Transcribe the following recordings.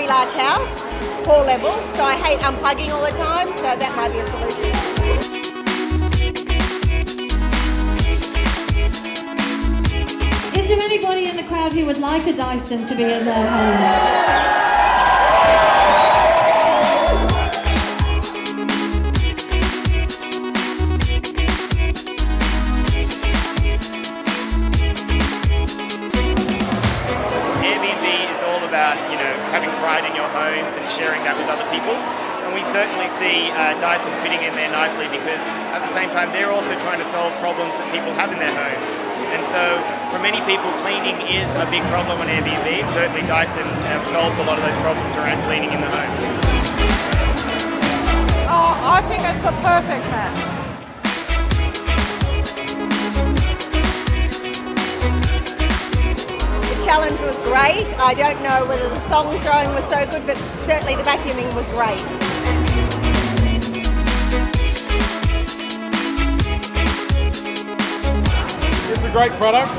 large house, 4 levels, so I hate unplugging all the time, so that might be a solution. Is there anybody in the crowd who would like a Dyson to be in their home? Airbnb is all about, having pride in your homes and sharing that with other people. And we certainly see Dyson fitting in there nicely because at the same time they're also trying to solve problems that people have in their homes. And so for many people, cleaning is a big problem on Airbnb. Certainly Dyson solves a lot of those problems around cleaning in the home. Oh, I think it's a perfect match. The challenge was great. I don't know whether the thong throwing was so good, but certainly the vacuuming was great. It's a great product.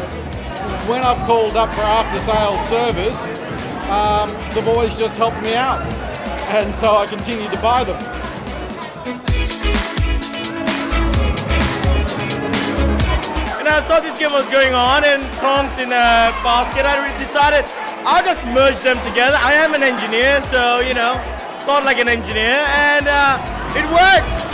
When I've called up for after-sales service, the boys just helped me out, and so I continue to buy them. And I saw this game was going on and thongs in a basket. I decided I'll just merge them together. I am an engineer, so thought like an engineer, and it worked.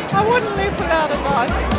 I wouldn't live without a Dyson.